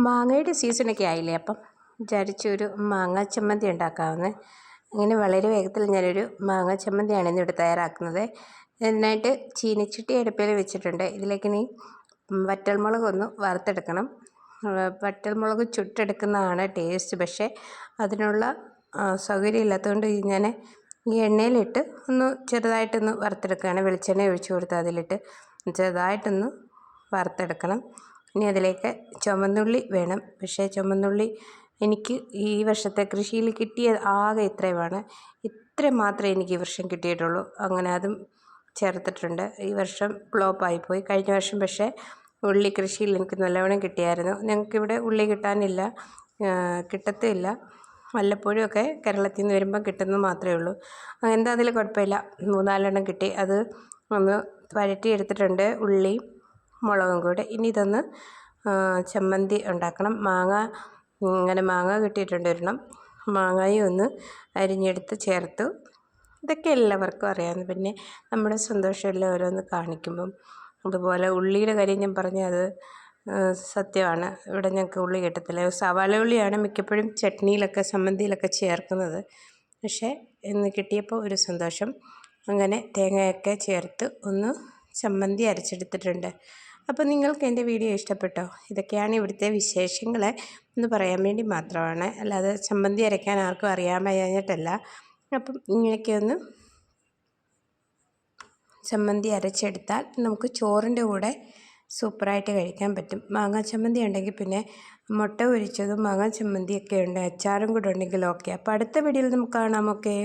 മാങ്ങയുടെ സീസണൊക്കെ ആയില്ലേ, അപ്പം വിചാരിച്ചൊരു മാങ്ങ ചമ്മന്തി ഉണ്ടാക്കാമെന്ന്. അങ്ങനെ വളരെ വേഗത്തിൽ ഞാനൊരു മാങ്ങ ചമ്മന്തിയാണ് ഇന്നിവിടെ തയ്യാറാക്കുന്നത്. ഇതിനായിട്ട് ചീനച്ചട്ടി അടുപ്പിൽ വെച്ചിട്ടുണ്ട്. ഇതിലേക്ക് ഇനി വറ്റൽമുളകൊന്ന് വറുത്തെടുക്കണം. വറ്റൽമുളക് ചുട്ടെടുക്കുന്നതാണ് ടേസ്റ്റ്. പക്ഷേ അതിനുള്ള സൗകര്യം ഇല്ലാത്തതുകൊണ്ട് ഞാൻ ഈ എണ്ണയിലിട്ട് ഒന്ന് ചെറുതായിട്ടൊന്ന് വറുത്തെടുക്കുകയാണ്. വെളിച്ചെണ്ണ ഒഴിച്ചു കൊടുത്ത് അതിലിട്ട് ചെറുതായിട്ടൊന്ന് വറുത്തെടുക്കണം. ഇനി അതിലേക്ക് ചുവന്നുള്ളി വേണം. പക്ഷേ ചുവന്നുള്ളി എനിക്ക് ഈ വർഷത്തെ കൃഷിയിൽ കിട്ടിയത് ആകെ ഇത്രയുമാണ്. ഇത്ര മാത്രമേ എനിക്ക് ഈ വർഷം കിട്ടിയിട്ടുള്ളൂ. അങ്ങനെ അതും ചേർത്തിട്ടുണ്ട്. ഈ വർഷം ഫ്ലോപ്പായിപ്പോയി. കഴിഞ്ഞ വർഷം പക്ഷേ ഉള്ളി കൃഷിയിൽ എനിക്ക് നല്ലവണ്ണം കിട്ടിയായിരുന്നു. ഞങ്ങൾക്കിവിടെ ഉള്ളി കിട്ടാനില്ല, കിട്ടത്തില്ല. വല്ലപ്പോഴും ഒക്കെ കേരളത്തിൽ നിന്ന് വരുമ്പം കിട്ടുന്നത് മാത്രമേ ഉള്ളൂ. എന്താ അതിൽ കുഴപ്പമില്ല. 3-4 കിട്ടി. അത് ഒന്ന് വഴറ്റി എടുത്തിട്ടുണ്ട്, ഉള്ളിയും മുളകും കൂടെ. ഇനി ഇതൊന്ന് ചമ്മന്തി ഉണ്ടാക്കണം. ഇങ്ങനെ മാങ്ങ കിട്ടിയിട്ടുണ്ട് ഒരെണ്ണം. മാങ്ങയും ഒന്ന് അരിഞ്ഞെടുത്ത് ചേർത്തു. ഇതൊക്കെ എല്ലാവർക്കും അറിയാവുന്ന, പിന്നെ നമ്മുടെ സന്തോഷമെല്ലാം ഓരോന്ന് കാണിക്കുമ്പം. അതുപോലെ ഉള്ളിയുടെ കാര്യം ഞാൻ പറഞ്ഞത് സത്യമാണ്. ഇവിടെ ഞങ്ങൾക്ക് ഉള്ളി കിട്ടത്തില്ല. സവാള ഉള്ളിയാണ് മിക്കപ്പോഴും ചട്നിയിലൊക്കെ ചമ്മന്തിയിലൊക്കെ ചേർക്കുന്നത്. പക്ഷേ ഇന്ന് കിട്ടിയപ്പോൾ ഒരു സന്തോഷം. അങ്ങനെ തേങ്ങയൊക്കെ ചേർത്ത് ഒന്ന് ചമ്മന്തി അരച്ചെടുത്തിട്ടുണ്ട്. അപ്പോൾ നിങ്ങൾക്ക് എൻ്റെ വീഡിയോ ഇഷ്ടപ്പെട്ടോ? ഇതൊക്കെയാണ് ഇവിടുത്തെ വിശേഷങ്ങൾ എന്ന് പറയാൻ വേണ്ടി മാത്രമാണ്, അല്ലാതെ ചമ്മന്തി അരയ്ക്കാൻ ആർക്കും അറിയാൻ വയ്യാഞ്ഞിട്ടല്ല. അപ്പം ഇങ്ങനെയൊക്കെയൊന്ന് ചമ്മന്തി അരച്ചെടുത്താൽ നമുക്ക് ചോറിൻ്റെ കൂടെ സൂപ്പറായിട്ട് കഴിക്കാൻ പറ്റും. മാങ്ങാ ചമ്മന്തി ഉണ്ടെങ്കിൽ പിന്നെ മുട്ട പൊരിച്ചതും മാങ്ങാ ചമ്മന്തിയൊക്കെ ഉണ്ട്, അച്ചാറും കൂടെ ഉണ്ടെങ്കിൽ ഓക്കെ. അപ്പോൾ അടുത്ത വീഡിയോയിൽ നമുക്ക് കാണാം. ഓക്കെ.